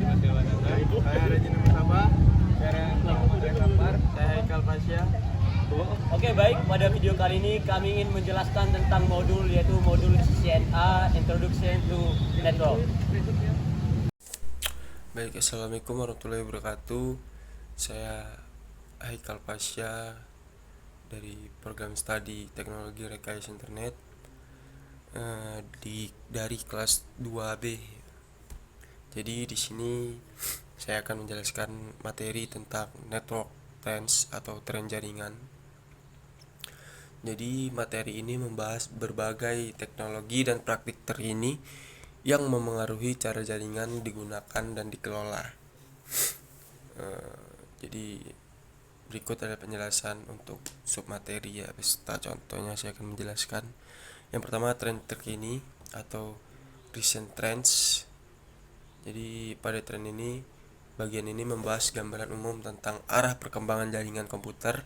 warahmatullahi wabarakatuh. Saya Rejina Musaba. Saya Muhammad Kabar. Saya Haikal Fasya. Oke, baik, pada video kali ini kami ingin menjelaskan tentang modul, yaitu modul CNA Introduction to Network. Baik, assalamualaikum warahmatullahi wabarakatuh. Saya Haikal Pasya dari program studi teknologi rekayasa internet dari kelas 2B. Jadi di sini saya akan menjelaskan materi tentang network trends atau tren jaringan. Jadi materi ini membahas berbagai teknologi dan praktik terini yang memengaruhi cara jaringan digunakan dan dikelola. Jadi berikut ada penjelasan untuk submateri ya, beserta contohnya saya akan menjelaskan. Yang pertama, tren terkini atau recent trends. Jadi pada tren ini, bagian ini membahas gambaran umum tentang arah perkembangan jaringan komputer.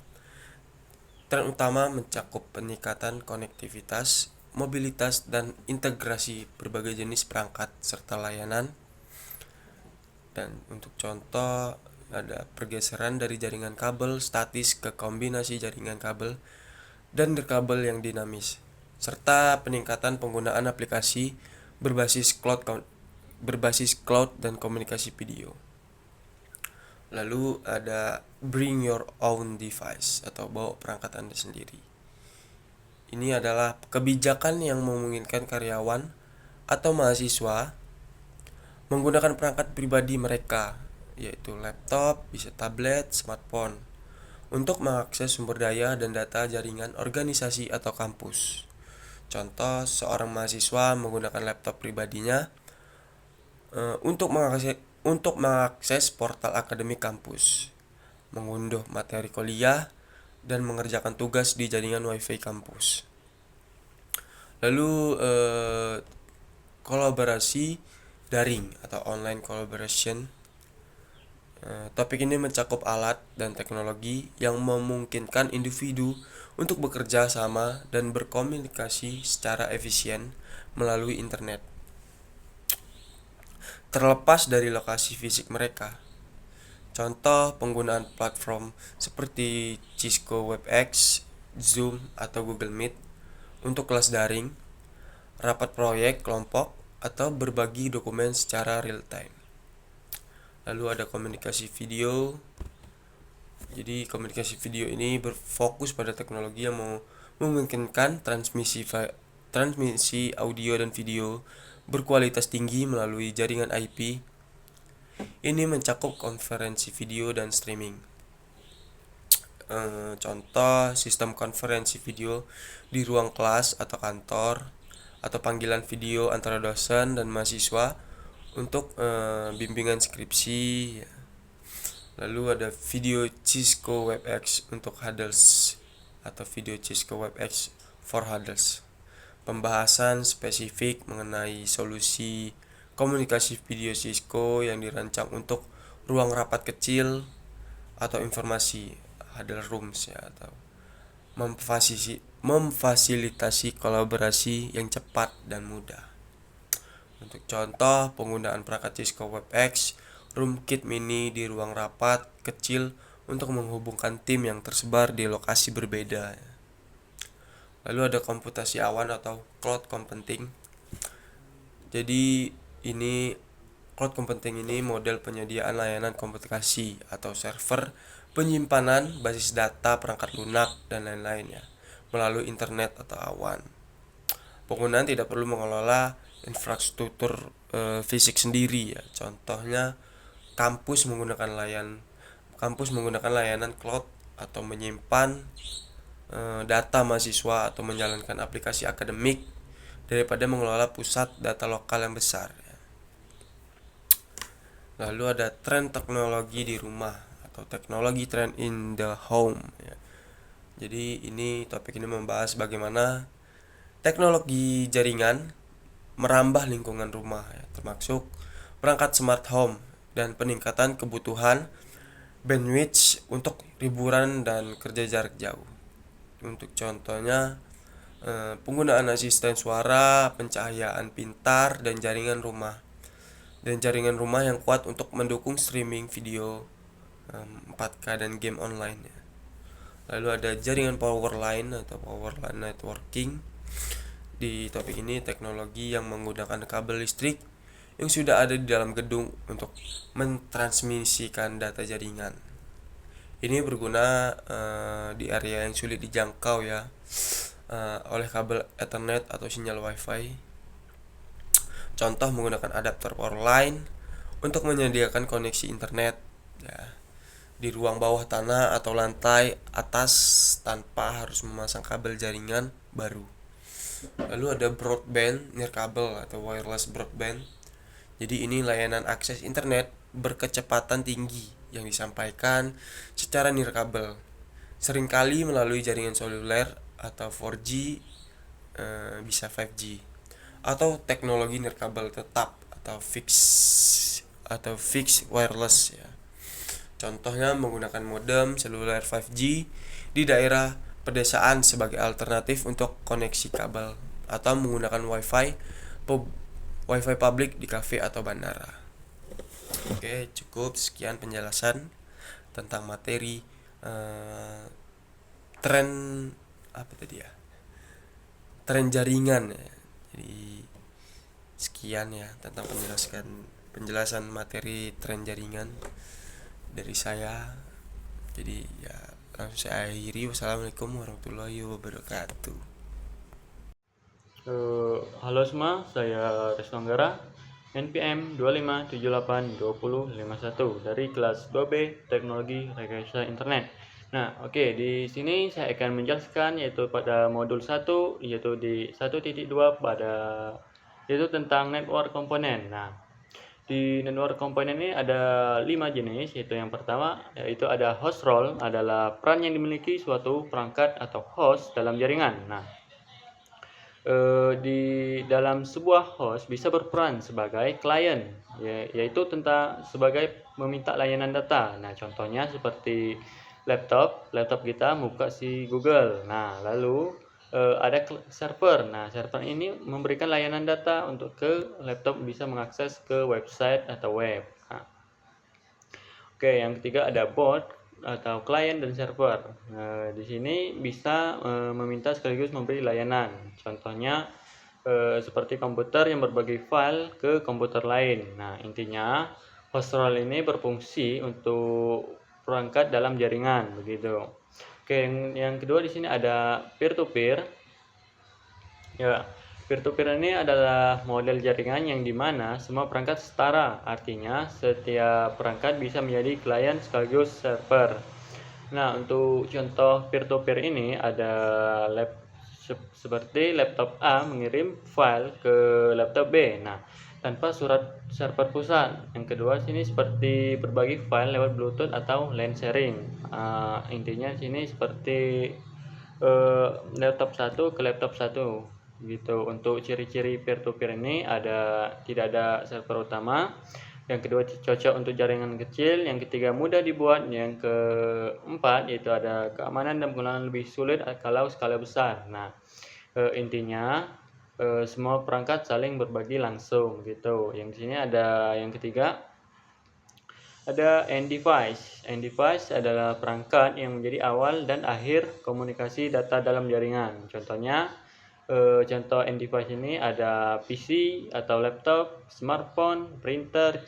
Tren utama mencakup peningkatan konektivitas, mobilitas, dan integrasi berbagai jenis perangkat serta layanan. Dan untuk contoh, ada pergeseran dari jaringan kabel statis ke kombinasi jaringan kabel dan nirkabel yang dinamis, serta peningkatan penggunaan aplikasi berbasis cloud dan komunikasi video. Lalu ada bring your own device atau bawa perangkat Anda sendiri. Ini adalah kebijakan yang memungkinkan karyawan atau mahasiswa menggunakan perangkat pribadi mereka, yaitu laptop, bisa tablet, smartphone, untuk mengakses sumber daya dan data jaringan organisasi atau kampus. Contoh, seorang mahasiswa menggunakan laptop pribadinya untuk mengakses portal akademik kampus, mengunduh materi kuliah, dan mengerjakan tugas di jaringan WiFi kampus. Lalu kolaborasi daring atau online collaboration. Topik ini mencakup alat dan teknologi yang memungkinkan individu untuk bekerja sama dan berkomunikasi secara efisien melalui internet, terlepas dari lokasi fisik mereka. Contoh penggunaan platform seperti Cisco WebEx, Zoom, atau Google Meet untuk kelas daring, rapat proyek kelompok, atau berbagi dokumen secara real time. Lalu ada komunikasi video. Jadi komunikasi video ini berfokus pada teknologi yang memungkinkan transmisi audio dan video berkualitas tinggi melalui jaringan IP. Ini mencakup konferensi video dan streaming. Contoh sistem konferensi video di ruang kelas atau kantor, atau panggilan video antara dosen dan mahasiswa untuk bimbingan skripsi. Lalu ada video Cisco WebEx untuk Huddles atau video Cisco WebEx for Huddles. Pembahasan spesifik mengenai solusi komunikasi video Cisco yang dirancang untuk ruang rapat kecil atau informasi, huddle rooms ya, atau memfasilitasi kolaborasi yang cepat dan mudah. Untuk contoh, penggunaan perangkat Cisco WebEx RoomKit Mini di ruang rapat kecil untuk menghubungkan tim yang tersebar di lokasi berbeda. Lalu ada komputasi awan atau cloud computing. Jadi cloud computing ini model penyediaan layanan komputasi atau server, penyimpanan basis data, perangkat lunak, dan lain-lainnya melalui internet atau awan. Penggunaan tidak perlu mengelola infrastruktur fisik sendiri ya. Contohnya kampus menggunakan layanan cloud atau menyimpan data mahasiswa atau menjalankan aplikasi akademik daripada mengelola pusat data lokal yang besar ya. Lalu ada tren teknologi di rumah atau teknologi trend in the home ya. Jadi topik ini membahas bagaimana teknologi jaringan merambah lingkungan rumah ya, termasuk perangkat smart home dan peningkatan kebutuhan bandwidth untuk hiburan dan kerja jarak jauh. Untuk contohnya penggunaan asisten suara, pencahayaan pintar, dan jaringan rumah dan jaringan rumah yang kuat untuk mendukung streaming video 4K dan game online ya. Lalu ada jaringan power line atau power line networking. Di topik ini teknologi yang menggunakan kabel listrik yang sudah ada di dalam gedung untuk mentransmisikan data jaringan. Ini berguna di area yang sulit dijangkau ya oleh kabel Ethernet atau sinyal Wi-Fi. Contoh menggunakan adapter power line untuk menyediakan koneksi internet ya, di ruang bawah tanah atau lantai atas tanpa harus memasang kabel jaringan baru. Lalu ada broadband nirkabel atau wireless broadband. Jadi ini layanan akses internet berkecepatan tinggi yang disampaikan secara nirkabel, seringkali melalui jaringan seluler atau 4G, bisa 5G, atau teknologi nirkabel tetap atau fixed wireless ya. Contohnya menggunakan modem seluler 5G di daerah pedesaan sebagai alternatif untuk koneksi kabel, atau menggunakan Wi-Fi publik di kafe atau bandara. Oke, cukup sekian penjelasan tentang materi tren tren jaringan ya. Jadi sekian ya tentang penjelasan materi tren jaringan dari saya. Jadi ya langsung saya akhiri. Wassalamualaikum warahmatullahi wabarakatuh. Halo semua, saya Resto Anggara, NPM 25782051 dari kelas 2B Teknologi Rekayasa Internet. Nah, oke, di sini saya akan menjelaskan yaitu pada modul 1 yaitu di 1.2 yaitu tentang network komponen. Nah, di network komponen ini ada 5 jenis, yaitu yang pertama yaitu ada host role, adalah peran yang dimiliki suatu perangkat atau host dalam jaringan. Nah, di dalam sebuah host bisa berperan sebagai klien, yaitu tentang sebagai meminta layanan data. Nah, contohnya seperti laptop kita buka si Google. Nah, lalu ada server. Nah, server ini memberikan layanan data untuk ke laptop bisa mengakses ke website atau web. Nah, oke, yang ketiga ada board atau klien dan server. Di sini bisa meminta sekaligus memberi layanan. Contohnya seperti komputer yang berbagi file ke komputer lain. Nah, intinya host role ini berfungsi untuk perangkat dalam jaringan begitu. Oke, yang kedua di sini ada peer to peer. Ya, peer to peer ini adalah model jaringan yang dimana semua perangkat setara, artinya setiap perangkat bisa menjadi klien sekaligus server. Nah, untuk contoh peer to peer ini ada seperti laptop A mengirim file ke laptop B. Nah, tanpa surat server pusat. Yang kedua sini seperti berbagi file lewat Bluetooth atau LAN sharing. Intinya sini seperti laptop satu ke laptop satu gitu. Untuk ciri-ciri peer to peer ini tidak ada server utama. Yang kedua cocok untuk jaringan kecil. Yang ketiga mudah dibuat. Yang keempat yaitu ada keamanan dan penggunaan lebih sulit kalau skala besar. Nah, intinya semua perangkat saling berbagi langsung gitu. Yang di sini ada yang ketiga ada end device. End device adalah perangkat yang menjadi awal dan akhir komunikasi data dalam jaringan. Contohnya contoh end device ini ada PC atau laptop, smartphone, printer.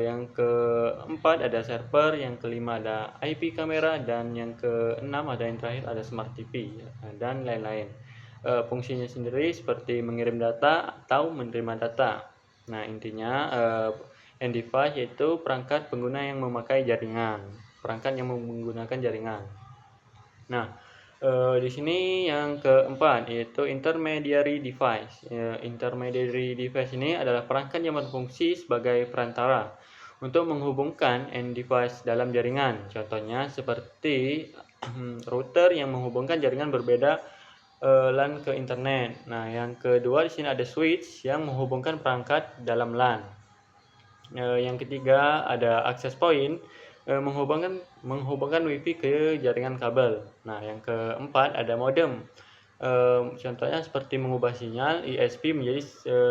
Yang keempat ada server, yang kelima ada IP kamera, dan yang keenam ada yang terakhir ada smart TV dan lain-lain. Fungsinya sendiri seperti mengirim data atau menerima data. Nah, intinya end device yaitu perangkat pengguna yang memakai jaringan, perangkat yang menggunakan jaringan. Nah, di sini yang keempat yaitu intermediary device. Intermediary device ini adalah perangkat yang berfungsi sebagai perantara untuk menghubungkan end device dalam jaringan. Contohnya seperti router yang menghubungkan jaringan berbeda LAN ke internet. Nah, yang kedua di sini ada switch yang menghubungkan perangkat dalam LAN. Yang ketiga ada access point menghubungkan WiFi ke jaringan kabel. Nah, yang keempat ada modem. Contohnya seperti mengubah sinyal ISP menjadi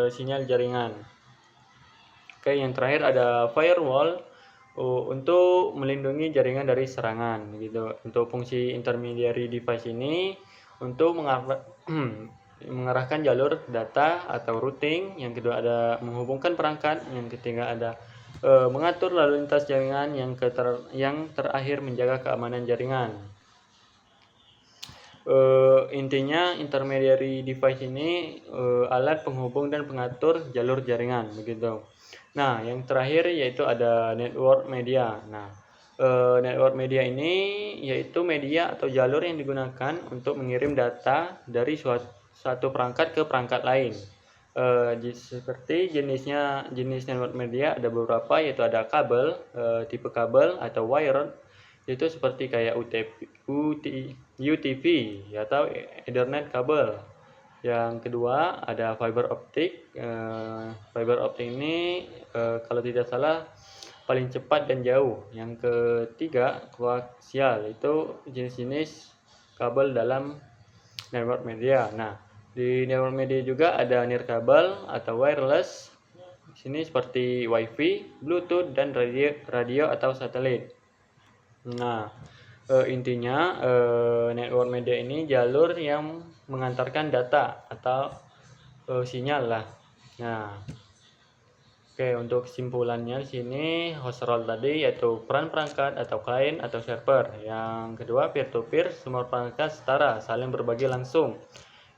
sinyal jaringan. Oke, yang terakhir ada firewall untuk melindungi jaringan dari serangan gitu. Untuk fungsi intermediary device ini untuk mengarahkan jalur data atau routing. Yang kedua ada menghubungkan perangkat. Yang ketiga ada mengatur lalu lintas jaringan. Yang terakhir menjaga keamanan jaringan. Intinya intermediary device ini alat penghubung dan pengatur jalur jaringan begitu. Nah, yang terakhir yaitu ada network media. Nah, network media ini yaitu media atau jalur yang digunakan untuk mengirim data dari satu perangkat ke perangkat lain. Seperti jenis network media ada beberapa, yaitu ada kabel, tipe kabel atau wired, itu seperti kayak UTV atau Ethernet kabel. Yang kedua ada fiber optik. Fiber optik ini kalau tidak salah paling cepat dan jauh. Yang ketiga koaksial, itu jenis-jenis kabel dalam network media. Nah, di network media juga ada nirkabel atau wireless. Di sini seperti WiFi, Bluetooth, dan radio atau satelit. Nah, intinya network media ini jalur yang mengantarkan data atau sinyal lah. Nah, oke, untuk kesimpulannya di sini host role tadi yaitu peran perangkat atau klien atau server. Yang kedua peer to peer, semua perangkat setara saling berbagi langsung.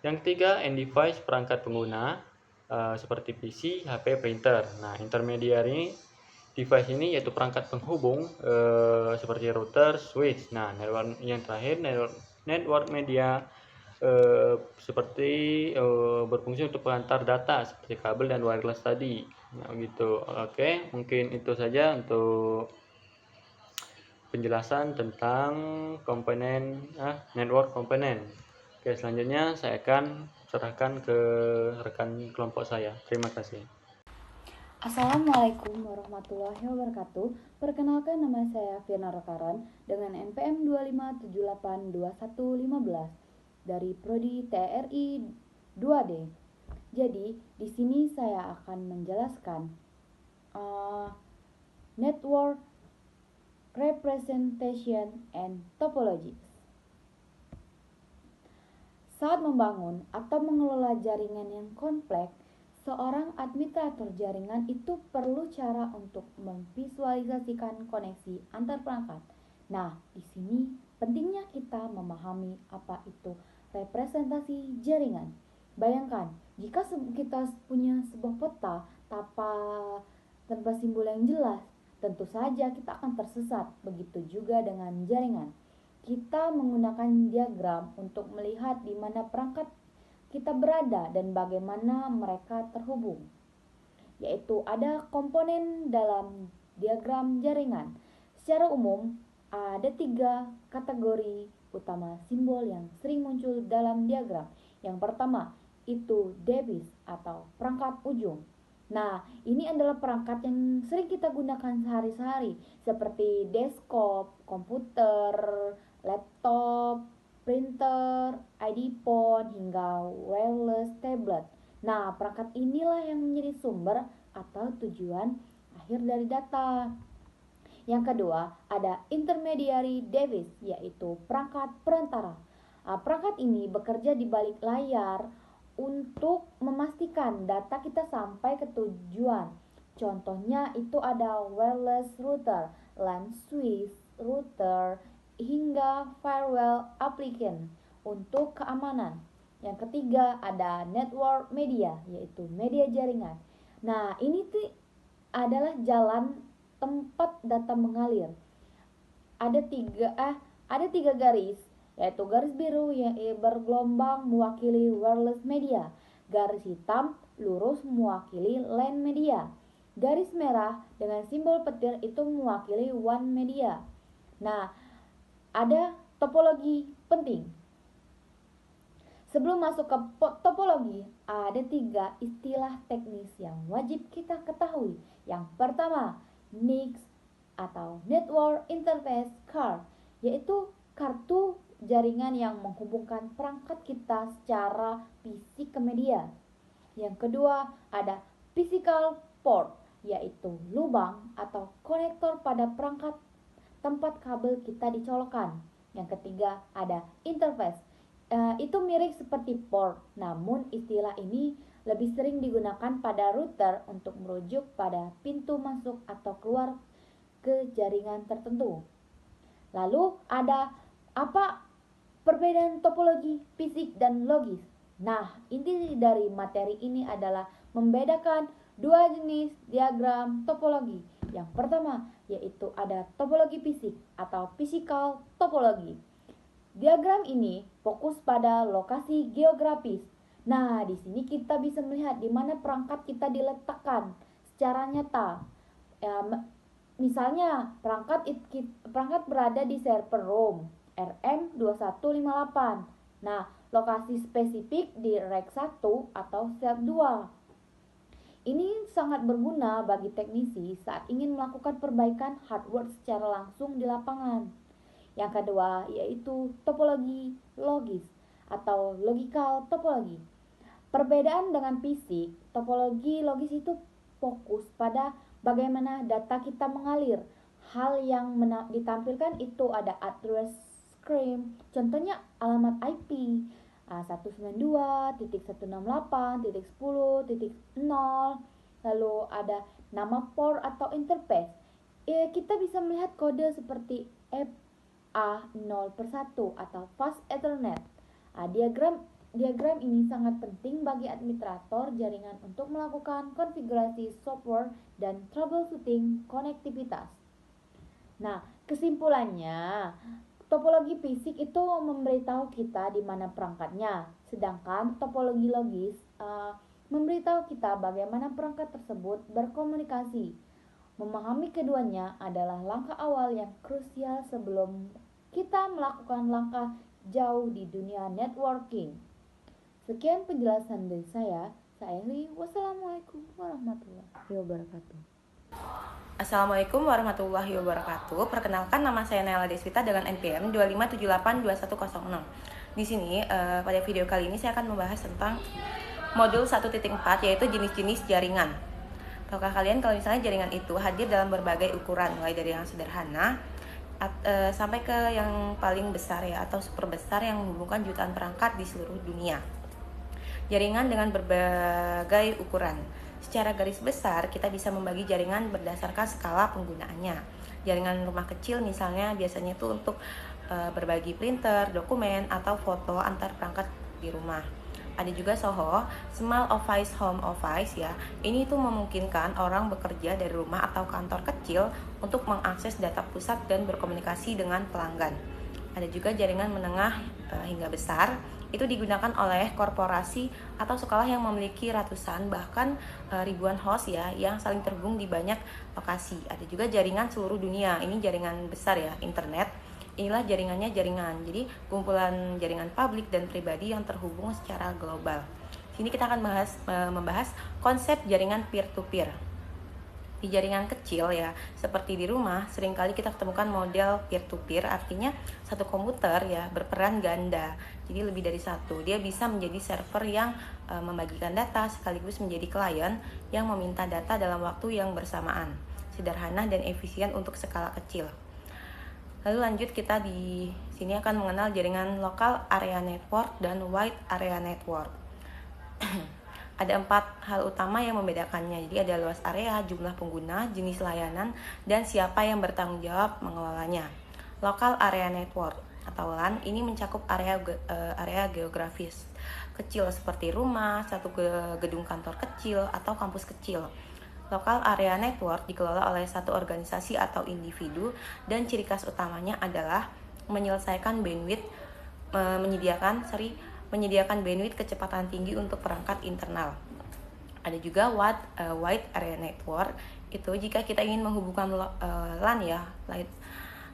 Yang ketiga end device, perangkat pengguna seperti PC, HP, printer. Nah, intermediary device ini yaitu perangkat penghubung seperti router, switch. Nah, yang terakhir network media seperti berfungsi untuk pengantar data seperti kabel dan wireless tadi. Nah, gitu. Oke, mungkin itu saja untuk penjelasan tentang komponen network komponen. Oke, selanjutnya saya akan serahkan ke rekan kelompok saya. Terima kasih. Assalamualaikum warahmatullahi wabarakatuh. Perkenalkan, nama saya Firna Rakaran dengan NPM 25782115 dari Prodi TRI 2D. Jadi, di sini saya akan menjelaskan network representation and topologies. Saat membangun atau mengelola jaringan yang kompleks, seorang administrator jaringan itu perlu cara untuk memvisualisasikan koneksi antar perangkat. Nah, di sini pentingnya kita memahami apa itu representasi jaringan. Bayangkan, jika kita punya sebuah peta tanpa simbol yang jelas, tentu saja kita akan tersesat. Begitu juga dengan jaringan. Kita menggunakan diagram untuk melihat di mana perangkat kita berada dan bagaimana mereka terhubung. Yaitu ada komponen dalam diagram jaringan. Secara umum, ada 3 kategori utama simbol yang sering muncul dalam diagram. Yang pertama, itu device atau perangkat ujung. Nah, ini adalah perangkat yang sering kita gunakan sehari-hari seperti desktop, komputer, laptop, printer, ID phone, hingga wireless tablet. Nah, perangkat inilah yang menjadi sumber atau tujuan akhir dari data. Yang kedua, ada intermediary device, yaitu perangkat perantara. Perangkat ini bekerja di balik layar untuk memastikan data kita sampai ke tujuan. Contohnya itu ada wireless router, LAN switch, router, hingga firewall application untuk keamanan. Yang ketiga ada network media, yaitu media jaringan. Nah, ini adalah jalan tempat data mengalir. Ada tiga garis, yaitu garis biru yang bergelombang mewakili wireless media, garis hitam lurus mewakili LAN media, garis merah dengan simbol petir itu mewakili WAN media. Nah, ada topologi penting. Sebelum masuk ke topologi, ada 3 istilah teknis yang wajib kita ketahui. Yang pertama, NIC atau Network Interface Card, yaitu kartu jaringan yang menghubungkan perangkat kita secara fisik ke media. Yang kedua, ada Physical Port, yaitu lubang atau konektor pada perangkat tempat kabel kita dicolokkan. Yang ketiga ada interface. Itu mirip seperti port, namun istilah ini lebih sering digunakan pada router untuk merujuk pada pintu masuk atau keluar ke jaringan tertentu. Lalu ada apa perbedaan topologi, fisik, dan logis? Nah, inti dari materi ini adalah membedakan dua jenis diagram topologi. Yang pertama yaitu ada topologi fisik atau physical topology. Diagram ini fokus pada lokasi geografis. Nah, di sini kita bisa melihat di mana perangkat kita diletakkan secara nyata. Misalnya perangkat berada di server room RM2158. Nah, lokasi spesifik di rack 1 atau set 2. Ini sangat berguna bagi teknisi saat ingin melakukan perbaikan hardware secara langsung di lapangan. Yang kedua yaitu topologi logis atau logical topology. Perbedaan dengan fisik, topologi logis itu fokus pada bagaimana data kita mengalir. Hal yang ditampilkan itu ada address stream, contohnya alamat IP 192.168.10.0, lalu ada nama port atau interface. Kita bisa melihat kode seperti FA0/1 atau Fast Ethernet. Diagram ini sangat penting bagi administrator jaringan untuk melakukan konfigurasi software dan troubleshooting konektivitas. Nah, kesimpulannya, topologi fisik itu memberitahu kita di mana perangkatnya, sedangkan topologi logis memberitahu kita bagaimana perangkat tersebut berkomunikasi. Memahami keduanya adalah langkah awal yang krusial sebelum kita melakukan langkah jauh di dunia networking. Sekian penjelasan dari saya Eli. Wassalamualaikum warahmatullahi wabarakatuh. Assalamualaikum warahmatullahi wabarakatuh. Perkenalkan, nama saya Naila Deswita dengan NPM 2578210. Di sini pada video kali ini saya akan membahas tentang modul 1.4, yaitu jenis-jenis jaringan. Tahukah kalian kalau misalnya jaringan itu hadir dalam berbagai ukuran, mulai dari yang sederhana sampai ke yang paling besar ya, atau super besar yang menghubungkan jutaan perangkat di seluruh dunia. Jaringan dengan berbagai ukuran. Secara garis besar kita bisa membagi jaringan berdasarkan skala penggunaannya. Jaringan rumah kecil misalnya biasanya itu untuk berbagi printer, dokumen, atau foto antar perangkat di rumah. Ada juga SOHO, Small Office Home Office ya. Ini tuh memungkinkan orang bekerja dari rumah atau kantor kecil untuk mengakses data pusat dan berkomunikasi dengan pelanggan. Ada juga jaringan menengah hingga besar. Itu digunakan oleh korporasi atau sekolah yang memiliki ratusan bahkan ribuan host ya, yang saling terhubung di banyak lokasi. Ada juga jaringan seluruh dunia. Ini jaringan besar ya, internet. Inilah jaringannya jaringan. Jadi kumpulan jaringan publik dan pribadi yang terhubung secara global. Sini kita akan membahas konsep jaringan peer-to-peer. Di jaringan kecil ya, seperti di rumah, seringkali kita ketemukan model peer-to-peer, artinya satu komputer ya berperan ganda. Jadi lebih dari satu. Dia bisa menjadi server yang membagikan data sekaligus menjadi klien yang meminta data dalam waktu yang bersamaan. Sederhana dan efisien untuk skala kecil. Lalu lanjut, kita di sini akan mengenal jaringan local area network dan wide area network. Ada 4 hal utama yang membedakannya. Jadi ada luas area, jumlah pengguna, jenis layanan, dan siapa yang bertanggung jawab mengelolanya. Local area network atau LAN ini mencakup area geografis kecil seperti rumah, satu gedung kantor kecil, atau kampus kecil. Local area network dikelola oleh satu organisasi atau individu dan ciri khas utamanya adalah menyelesaikan bandwidth, menyediakan bandwidth kecepatan tinggi untuk perangkat internal. Ada juga wide area network, itu jika kita ingin menghubungkan LAN ya,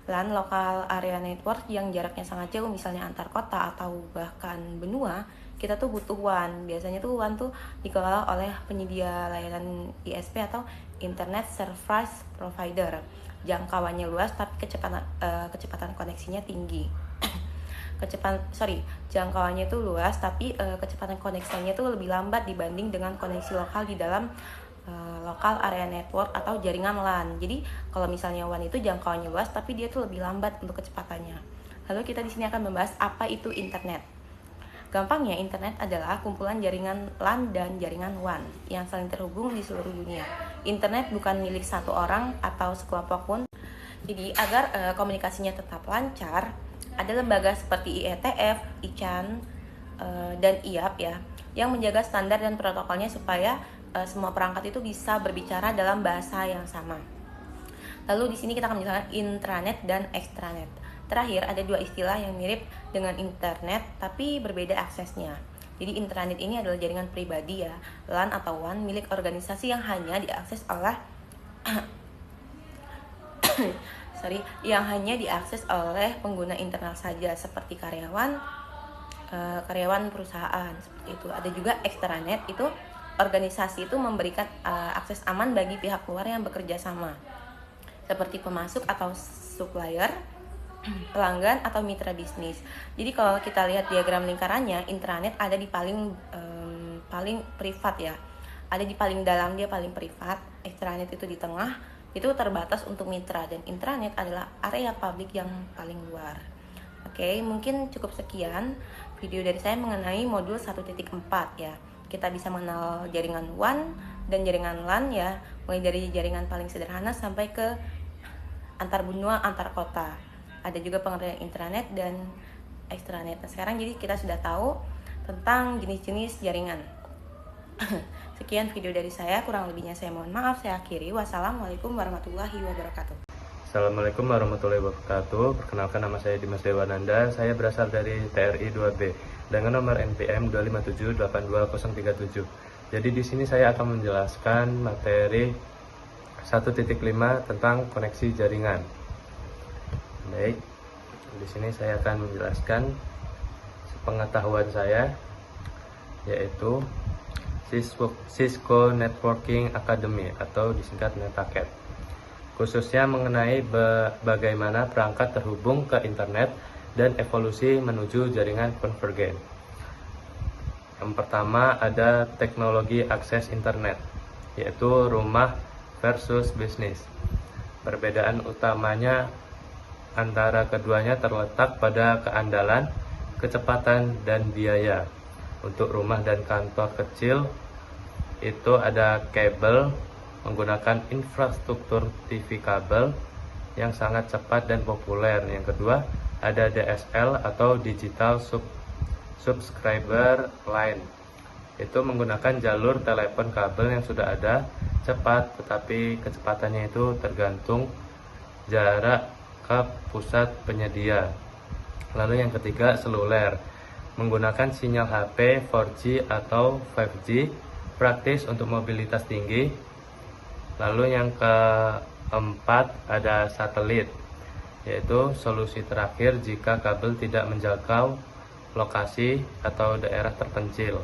LAN local area network yang jaraknya sangat jauh, misalnya antar kota atau bahkan benua, kita tuh butuh WAN. Biasanya tuh WAN tuh dikelola oleh penyedia layanan ISP atau Internet Service Provider. Jangkauannya luas tapi kecepatan koneksinya tinggi. Jangkauannya itu luas tapi kecepatan koneksinya itu lebih lambat dibanding dengan koneksi lokal di dalam local area network atau jaringan LAN. Jadi kalau misalnya WAN itu jangkauannya luas tapi dia tuh lebih lambat untuk kecepatannya. Lalu kita di sini akan membahas apa itu internet. Gampangnya, internet adalah kumpulan jaringan LAN dan jaringan WAN yang saling terhubung di seluruh dunia. Internet bukan milik satu orang atau sekelompok pun. Jadi agar komunikasinya tetap lancar, ada lembaga seperti IETF, ICANN, dan IAP ya, yang menjaga standar dan protokolnya supaya semua perangkat itu bisa berbicara dalam bahasa yang sama. Lalu di sini kita akan menjelaskan intranet dan extranet. Terakhir, ada dua istilah yang mirip dengan internet tapi berbeda aksesnya. Jadi intranet ini adalah jaringan pribadi ya, LAN atau WAN milik organisasi yang hanya diakses oleh pengguna internal saja seperti karyawan perusahaan seperti itu. Ada juga extranet, itu organisasi itu memberikan akses aman bagi pihak luar yang bekerja sama seperti pemasok atau supplier, pelanggan atau mitra bisnis. Jadi kalau kita lihat diagram lingkarannya, intranet ada di paling privat ya. Ada di paling dalam, dia paling privat. Extranet itu di tengah, itu terbatas untuk mitra, dan intranet adalah area publik yang paling luar. Oke, mungkin cukup sekian video dari saya mengenai modul 1.4 ya. Kita bisa mengenal jaringan WAN dan jaringan LAN ya, mulai dari jaringan paling sederhana sampai ke antar benua, antar kota. Ada juga pengertian intranet dan extranet. Nah, sekarang jadi kita sudah tahu tentang jenis-jenis jaringan. Sekian video dari saya, kurang lebihnya saya mohon maaf. Saya akhiri. Wassalamualaikum warahmatullahi wabarakatuh. Assalamualaikum warahmatullahi wabarakatuh. Perkenalkan, nama saya Dimas Dewananda. Saya berasal dari TRI 2B dengan nomor NPM 257820037. Jadi di sini saya akan menjelaskan materi 1.5 tentang koneksi jaringan. Baik, di sini saya akan menjelaskan pengetahuan saya, yaitu Cisco Networking Academy atau disingkat NetAcad, khususnya mengenai bagaimana perangkat terhubung ke internet dan evolusi menuju jaringan konvergen. Yang pertama ada teknologi akses internet, yaitu rumah versus bisnis. Perbedaan utamanya antara keduanya terletak pada keandalan, kecepatan, dan biaya. Untuk rumah dan kantor kecil itu ada kabel menggunakan infrastruktur TV kabel yang sangat cepat dan populer. Yang kedua ada DSL atau Digital Subscriber Line. Itu menggunakan jalur telepon kabel yang sudah ada, cepat, tetapi kecepatannya itu tergantung jarak ke pusat penyedia. Lalu yang ketiga seluler, menggunakan sinyal HP 4G atau 5G, praktis untuk mobilitas tinggi. Lalu yang keempat ada satelit, yaitu solusi terakhir jika kabel tidak menjangkau lokasi atau daerah terpencil,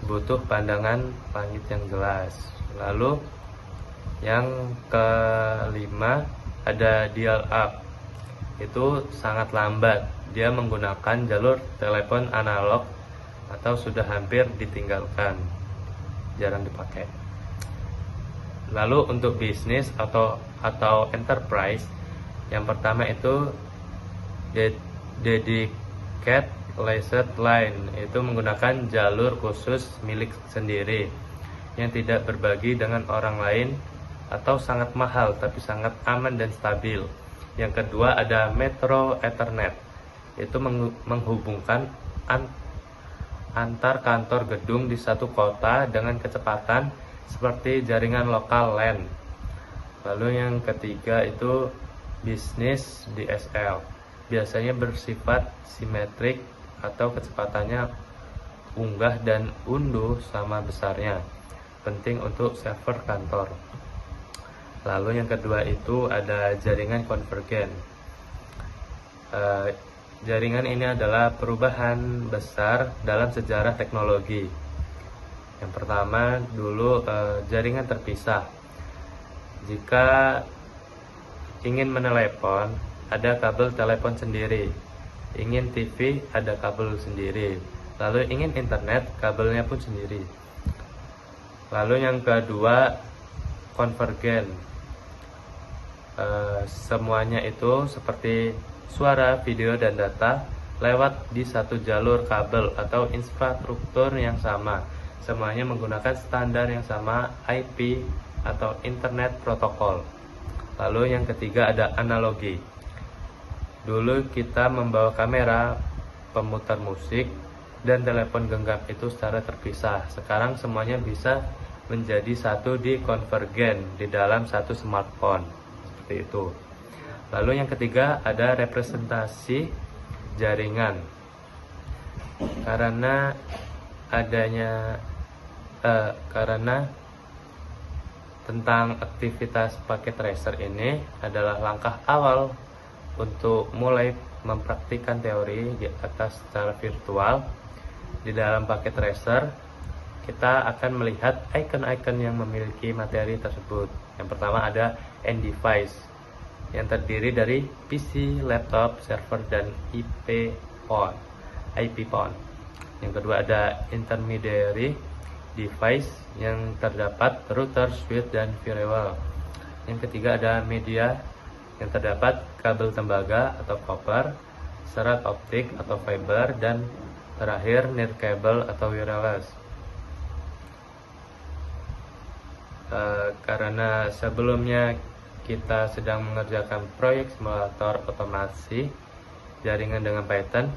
butuh pandangan langit yang jelas. Lalu yang kelima ada dial up, itu sangat lambat, dia menggunakan jalur telepon analog atau sudah hampir ditinggalkan, jarang dipakai. Lalu untuk bisnis atau enterprise, yang pertama itu dedicated laser line, itu menggunakan jalur khusus milik sendiri yang tidak berbagi dengan orang lain atau sangat mahal tapi sangat aman dan stabil. Yang kedua ada Metro Ethernet, itu menghubungkan antar kantor gedung di satu kota dengan kecepatan seperti jaringan lokal LAN. Lalu yang ketiga itu bisnis DSL, biasanya bersifat simetrik atau kecepatannya unggah dan unduh sama besarnya, penting untuk server kantor. Lalu yang kedua itu ada jaringan konvergen. Jaringan ini adalah perubahan besar dalam sejarah teknologi. Yang pertama dulu jaringan terpisah. Jika ingin menelepon, ada kabel telepon sendiri. Ingin TV, ada kabel sendiri. Lalu ingin internet, kabelnya pun sendiri. Lalu yang kedua, konvergen. Semuanya itu seperti suara, video, dan data lewat di satu jalur kabel atau infrastruktur yang sama. Semuanya menggunakan standar yang sama, IP atau Internet Protocol. Lalu yang ketiga ada analogi. Dulu kita membawa kamera, pemutar musik, dan telepon genggam itu secara terpisah. Sekarang semuanya bisa menjadi satu di konvergen di dalam satu smartphone. Seperti itu. Lalu yang ketiga ada representasi jaringan. Karena tentang aktivitas paket tracer ini adalah langkah awal untuk mulai mempraktikkan teori di atas secara virtual. Di dalam paket tracer kita akan melihat icon-icon yang memiliki materi tersebut. Yang pertama ada end device yang terdiri dari PC, laptop, server, dan IP phone. Yang kedua ada intermediary device yang terdapat router, switch, dan firewall. Yang ketiga ada media yang terdapat kabel tembaga atau copper, serat optik atau fiber, dan terakhir nirkabel atau wireless. Karena sebelumnya kita sedang mengerjakan proyek simulator otomasi jaringan dengan Python,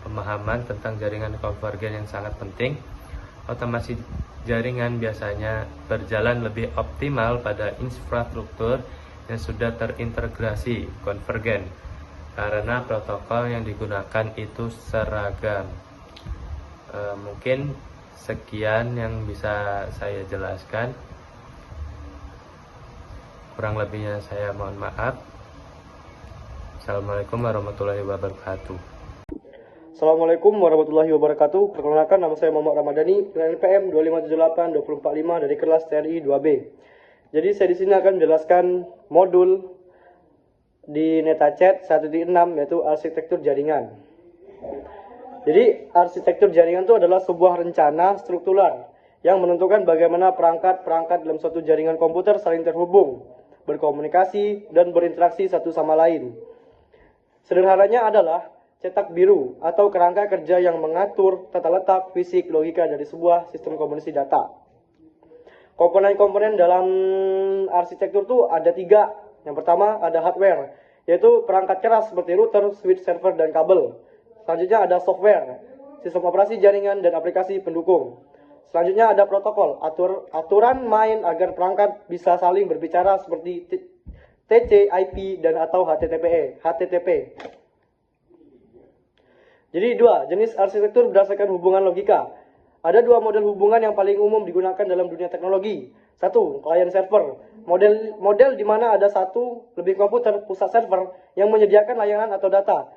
pemahaman tentang jaringan konvergen yang sangat penting. Otomasi jaringan biasanya berjalan lebih optimal pada infrastruktur yang sudah terintegrasi konvergen karena protokol yang digunakan itu seragam. Mungkin sekian yang bisa saya jelaskan. Kurang lebihnya saya mohon maaf. Assalamualaikum warahmatullahi wabarakatuh. Assalamualaikum warahmatullahi wabarakatuh. Perkenalkan, nama saya Muhammad Ramadhani dengan NPM 2578245 dari kelas TRI 2B. Jadi saya di sini akan menjelaskan modul di NetaChat 1.6 yaitu arsitektur jaringan. Jadi arsitektur jaringan itu adalah sebuah rencana struktural yang menentukan bagaimana perangkat-perangkat dalam suatu jaringan komputer saling terhubung, berkomunikasi, dan berinteraksi satu sama lain. Sederhananya adalah cetak biru atau kerangka kerja yang mengatur tata letak, fisik, logika dari sebuah sistem komunikasi data. Komponen-komponen dalam arsitektur itu ada 3. Yang pertama ada hardware, yaitu perangkat keras seperti router, switch, server, dan kabel. Selanjutnya ada software, sistem operasi jaringan dan aplikasi pendukung. Selanjutnya ada protokol, aturan main agar perangkat bisa saling berbicara seperti TC, IP, dan atau HTTP. Jadi 2 jenis arsitektur berdasarkan hubungan logika. Ada 2 model hubungan yang paling umum digunakan dalam dunia teknologi. 1. Client server. Model di mana ada satu lebih komputer pusat server yang menyediakan layanan atau data.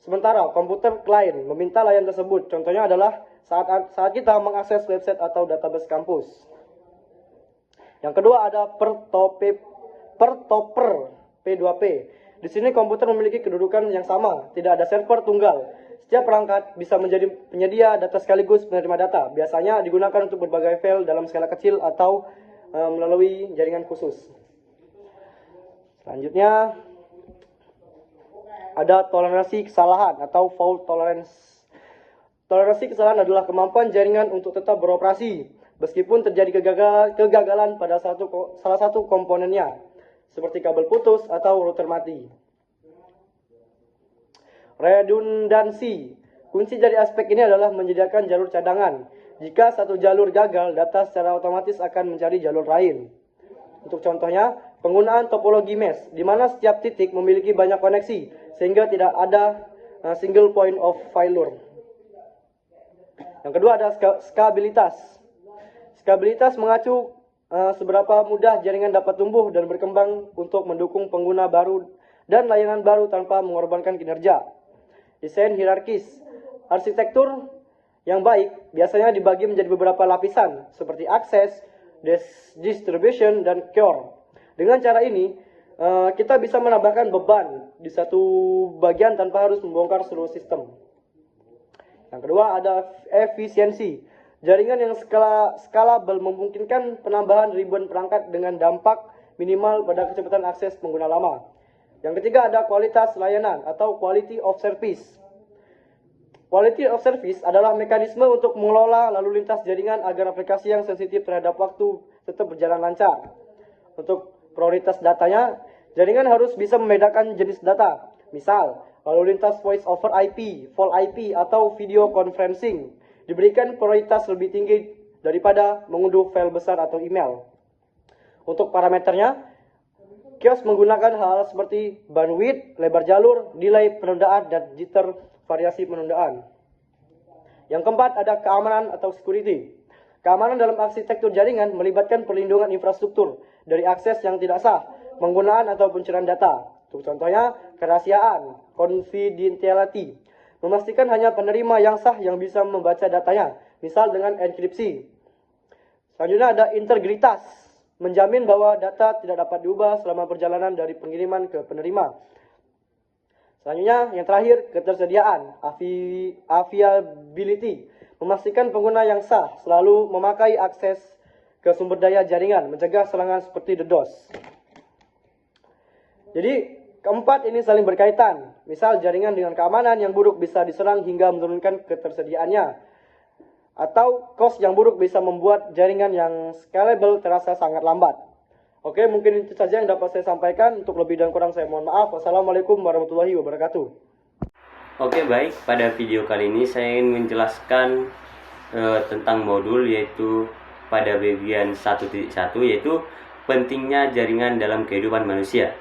Sementara komputer client meminta layanan tersebut. Contohnya adalah saat kita mengakses website atau database kampus. Yang kedua ada pertoper P2P. Di sini komputer memiliki kedudukan yang sama, tidak ada server tunggal. Setiap perangkat bisa menjadi penyedia data sekaligus penerima data. Biasanya digunakan untuk berbagai file dalam skala kecil atau melalui jaringan khusus. Selanjutnya ada toleransi kesalahan atau fault tolerance. Toleransi kesalahan adalah kemampuan jaringan untuk tetap beroperasi meskipun terjadi kegagalan pada salah satu komponennya, seperti kabel putus atau router mati. Redundansi. Kunci dari aspek ini adalah menyediakan jalur cadangan. Jika satu jalur gagal, data secara otomatis akan mencari jalur lain. Untuk contohnya, penggunaan topologi mesh, di mana setiap titik memiliki banyak koneksi, sehingga tidak ada single point of failure. Yang kedua ada skabilitas. Skabilitas mengacu seberapa mudah jaringan dapat tumbuh dan berkembang untuk mendukung pengguna baru dan layanan baru tanpa mengorbankan kinerja. Desain hierarkis. Arsitektur yang baik biasanya dibagi menjadi beberapa lapisan seperti akses, distribution, dan core. Dengan cara ini, kita bisa menambahkan beban di satu bagian tanpa harus membongkar seluruh sistem. Yang kedua ada efisiensi. Jaringan yang scalable memungkinkan penambahan ribuan perangkat dengan dampak minimal pada kecepatan akses pengguna lama. Yang ketiga ada kualitas layanan atau quality of service. Quality of service adalah mekanisme untuk mengelola lalu lintas jaringan agar aplikasi yang sensitif terhadap waktu tetap berjalan lancar. Untuk prioritas datanya, jaringan harus bisa membedakan jenis data. Misal, lalu lintas voice over IP, VoIP IP, atau video conferencing diberikan prioritas lebih tinggi daripada mengunduh file besar atau email. Untuk parameternya, kios menggunakan hal seperti bandwidth, lebar jalur, delay penundaan, dan jitter variasi penundaan. Yang keempat ada keamanan atau security. Keamanan dalam arsitektur jaringan melibatkan perlindungan infrastruktur dari akses yang tidak sah, penggunaan atau pencurian data. Untuk contohnya, kerahasiaan, confidentiality, memastikan hanya penerima yang sah yang bisa membaca datanya, misal dengan enkripsi. Selanjutnya ada integritas, menjamin bahwa data tidak dapat diubah selama perjalanan dari pengiriman ke penerima. Selanjutnya, yang terakhir, ketersediaan, availability, memastikan pengguna yang sah selalu memakai akses ke sumber daya jaringan, mencegah serangan seperti DDoS. Jadi, keempat ini saling berkaitan. Misal jaringan dengan keamanan yang buruk bisa diserang hingga menurunkan ketersediaannya. Atau cost yang buruk bisa membuat jaringan yang scalable terasa sangat lambat. Oke, mungkin itu saja yang dapat saya sampaikan. Untuk lebih dan kurang saya mohon maaf. Wassalamualaikum warahmatullahi wabarakatuh. Oke, baik. Pada video kali ini saya ingin menjelaskan tentang modul, yaitu pada bagian 1.1, yaitu pentingnya jaringan dalam kehidupan manusia.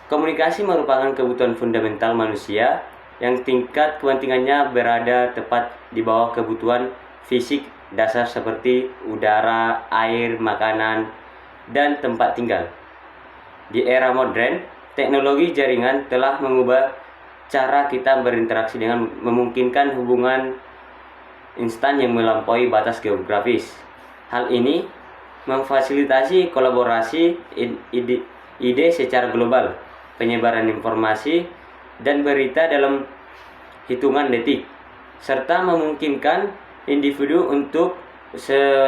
Komunikasi merupakan kebutuhan fundamental manusia yang tingkat kepentingannya berada tepat di bawah kebutuhan fisik dasar seperti udara, air, makanan, dan tempat tinggal. Di era modern, teknologi jaringan telah mengubah cara kita berinteraksi dengan memungkinkan hubungan instan yang melampaui batas geografis. Hal ini memfasilitasi kolaborasi ide secara global, penyebaran informasi dan berita dalam hitungan detik, serta memungkinkan individu untuk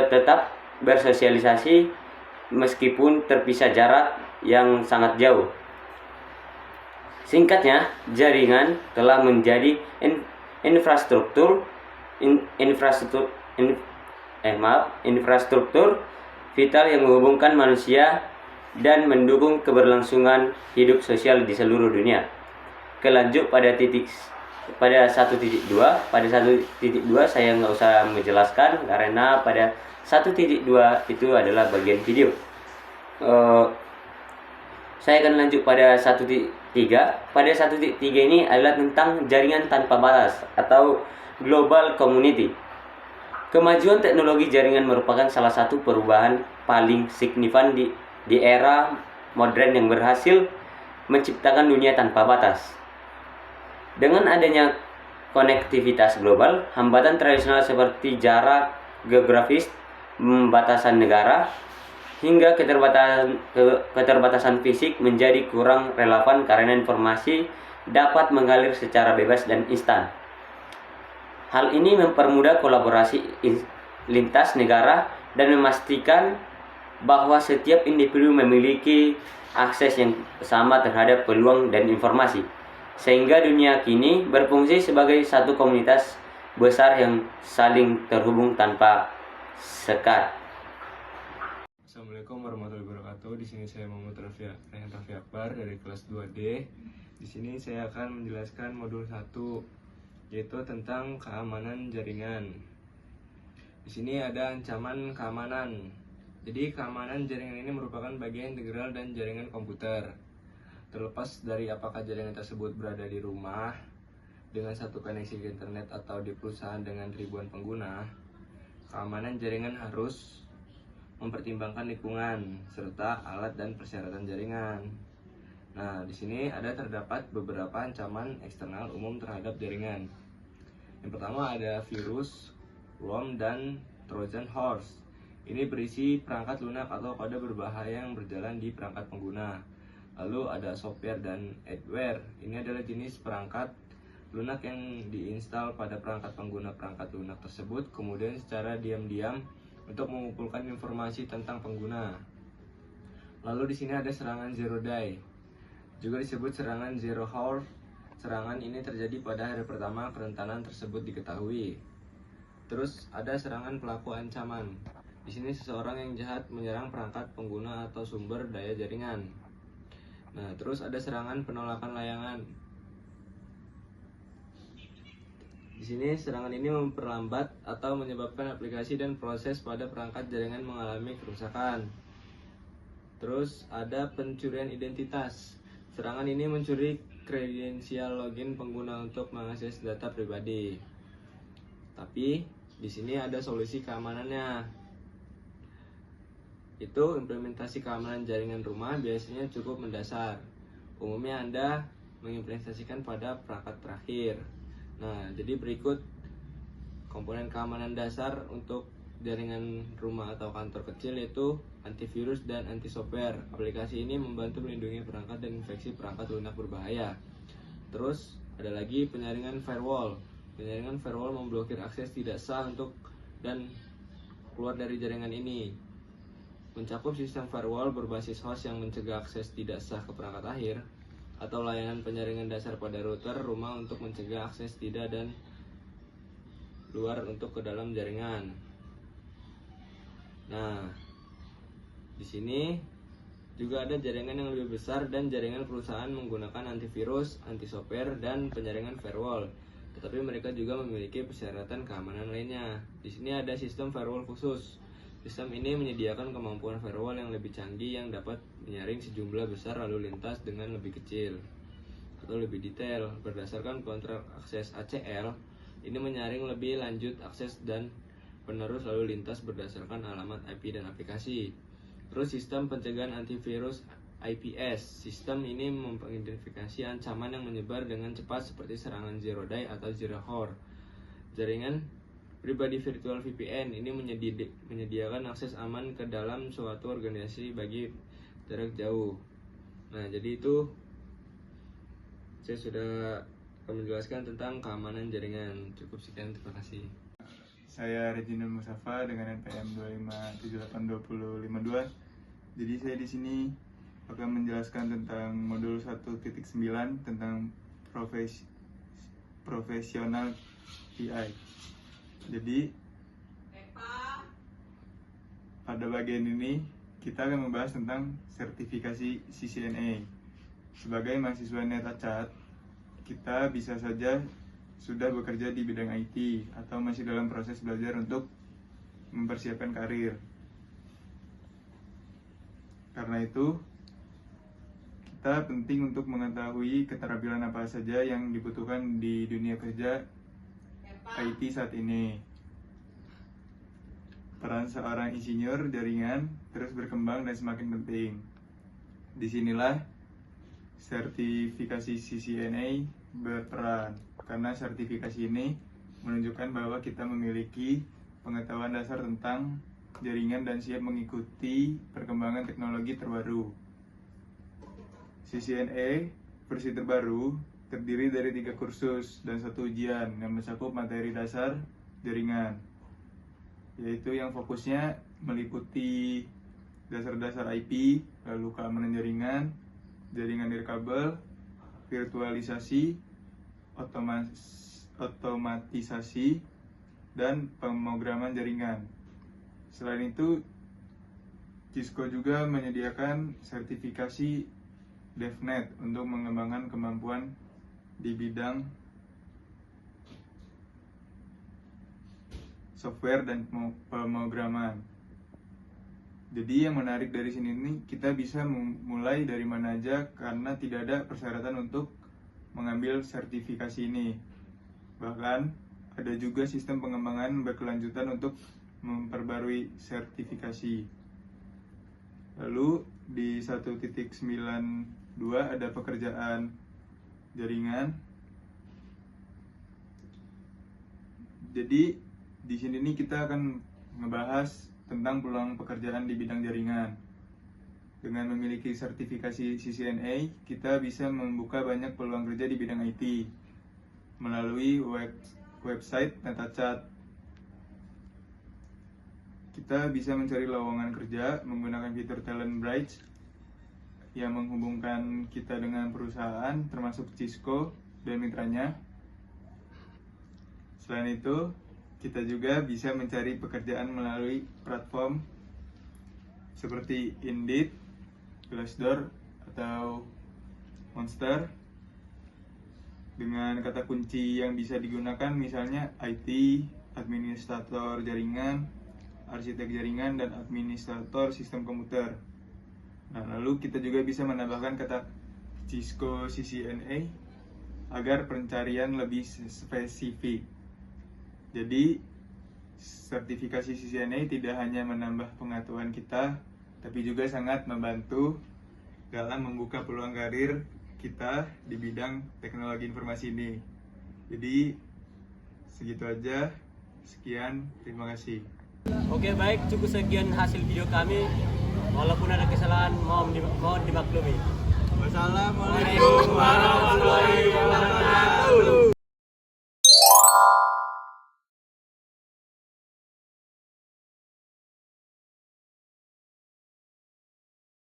tetap bersosialisasi meskipun terpisah jarak yang sangat jauh. Singkatnya, jaringan telah menjadi infrastruktur vital yang menghubungkan manusia dan mendukung keberlangsungan hidup sosial di seluruh dunia. Kelanjut pada 1.2. Pada 1.2 saya nggak usah menjelaskan karena pada 1.2 itu adalah bagian video. Saya akan lanjut pada 1.3. Pada 1.3 ini adalah tentang jaringan tanpa batas atau global community. Kemajuan teknologi jaringan merupakan salah satu perubahan paling signifikan di era modern yang berhasil menciptakan dunia tanpa batas. Dengan adanya konektivitas global, hambatan tradisional seperti jarak geografis, batasan negara, hingga keterbatasan fisik menjadi kurang relevan karena informasi dapat mengalir secara bebas dan instan. Hal ini mempermudah kolaborasi lintas negara dan memastikan bahwa setiap individu memiliki akses yang sama terhadap peluang dan informasi, sehingga dunia kini berfungsi sebagai satu komunitas besar yang saling terhubung tanpa sekat. Assalamualaikum warahmatullahi wabarakatuh. Di sini saya Muhammad Rehan Raffi Akbar dari kelas 2D. Di sini saya akan menjelaskan modul 1, yaitu tentang keamanan jaringan. Di sini ada ancaman keamanan. Jadi keamanan jaringan ini merupakan bagian integral dan jaringan komputer. Terlepas dari apakah jaringan tersebut berada di rumah dengan satu koneksi ke internet atau di perusahaan dengan ribuan pengguna, keamanan jaringan harus mempertimbangkan lingkungan serta alat dan persyaratan jaringan. Nah, di sini terdapat beberapa ancaman eksternal umum terhadap jaringan. Yang pertama ada virus, worm, dan Trojan horse. Ini berisi perangkat lunak atau kode berbahaya yang berjalan di perangkat pengguna. Lalu ada software dan adware. Ini adalah jenis perangkat lunak yang diinstal pada perangkat pengguna perangkat lunak tersebut, kemudian secara diam-diam untuk mengumpulkan informasi tentang pengguna. Lalu di sini ada serangan zero day, juga disebut serangan zero hour. Serangan ini terjadi pada hari pertama kerentanan tersebut diketahui. Terus ada serangan pelaku ancaman. Di sini seseorang yang jahat menyerang perangkat pengguna atau sumber daya jaringan. Nah, terus ada serangan penolakan layangan. Di sini serangan ini memperlambat atau menyebabkan aplikasi dan proses pada perangkat jaringan mengalami kerusakan. Terus ada pencurian identitas. Serangan ini mencuri kredensial login pengguna untuk mengakses data pribadi. Tapi di sini ada solusi keamanannya. Itu implementasi keamanan jaringan rumah biasanya cukup mendasar. Umumnya Anda mengimplementasikan pada perangkat terakhir. Nah, jadi berikut komponen keamanan dasar untuk jaringan rumah atau kantor kecil, yaitu antivirus dan anti-software. Aplikasi ini membantu melindungi perangkat dan infeksi perangkat lunak berbahaya. Terus ada lagi penyaringan firewall. Penyaringan firewall memblokir akses tidak sah untuk dan keluar dari jaringan ini. Mencakup sistem firewall berbasis host yang mencegah akses tidak sah ke perangkat akhir, atau layanan penyaringan dasar pada router rumah untuk mencegah akses tidak dan luar untuk ke dalam jaringan. Nah, di sini juga ada jaringan yang lebih besar dan jaringan perusahaan menggunakan antivirus, anti-software, dan penyaringan firewall. Tetapi mereka juga memiliki persyaratan keamanan lainnya. Di sini ada sistem firewall khusus. Sistem ini menyediakan kemampuan firewall yang lebih canggih yang dapat menyaring sejumlah besar lalu lintas dengan lebih kecil atau lebih detail. Berdasarkan kontrak akses ACL, ini menyaring lebih lanjut akses dan penerus lalu lintas berdasarkan alamat IP dan aplikasi. Terus sistem pencegahan antivirus IPS. Sistem ini mengidentifikasi ancaman yang menyebar dengan cepat seperti serangan zero day atau zero hour. Jaringan pribadi virtual VPN ini menyediakan akses aman ke dalam suatu organisasi bagi jarak jauh. Nah, jadi itu saya sudah menjelaskan tentang keamanan jaringan. Cukup sekian, terima kasih. Saya Reginald Musafa dengan NPM 2578252. Jadi saya di sini akan menjelaskan tentang modul 1.9 tentang profesional PI. Jadi pada bagian ini kita akan membahas tentang sertifikasi CCNA. Sebagai mahasiswa Netacat, kita bisa saja sudah bekerja di bidang IT atau masih dalam proses belajar untuk mempersiapkan karir. Karena itu, kita penting untuk mengetahui keterampilan apa saja yang dibutuhkan di dunia kerja IT saat ini. Peran seorang insinyur jaringan terus berkembang dan semakin penting. Disinilah sertifikasi CCNA berperan, karena sertifikasi ini menunjukkan bahwa kita memiliki pengetahuan dasar tentang jaringan dan siap mengikuti perkembangan teknologi terbaru. CCNA versi terbaru terdiri dari 3 kursus dan 1 ujian yang mencakup materi dasar jaringan, yaitu yang fokusnya meliputi dasar-dasar IP, lalu keamanan jaringan, jaringan nirkabel, virtualisasi, otomatisasi, dan pemrograman jaringan. Selain itu, Cisco juga menyediakan sertifikasi DevNet untuk mengembangkan kemampuan di bidang software dan pemrograman. Jadi yang menarik dari sini nih, kita bisa mulai dari mana aja karena tidak ada persyaratan untuk mengambil sertifikasi ini. Bahkan ada juga sistem pengembangan berkelanjutan untuk memperbarui sertifikasi. Lalu di 1.92 ada pekerjaan jaringan. Jadi di sini nih kita akan ngebahas tentang peluang pekerjaan di bidang jaringan. Dengan memiliki sertifikasi CCNA, kita bisa membuka banyak peluang kerja di bidang IT. melalui website NetaChat. Kita bisa mencari lowongan kerja menggunakan fitur Talent Bridge yang menghubungkan kita dengan perusahaan termasuk Cisco dan mitranya. Selain itu, kita juga bisa mencari pekerjaan melalui platform seperti Indeed, Glassdoor, atau Monster dengan kata kunci yang bisa digunakan misalnya IT, administrator jaringan, arsitek jaringan, dan administrator sistem komputer. Nah, lalu kita juga bisa menambahkan kata Cisco CCNA agar pencarian lebih spesifik. Jadi, sertifikasi CCNA tidak hanya menambah pengetahuan kita, tapi juga sangat membantu dalam membuka peluang karir kita di bidang teknologi informasi ini. Jadi, segitu aja. Sekian, terima kasih. Oke, baik, cukup sekian hasil video kami. Walaupun ada kesalahan, mohon dimaklumi. Wassalamualaikum warahmatullahi wabarakatuh.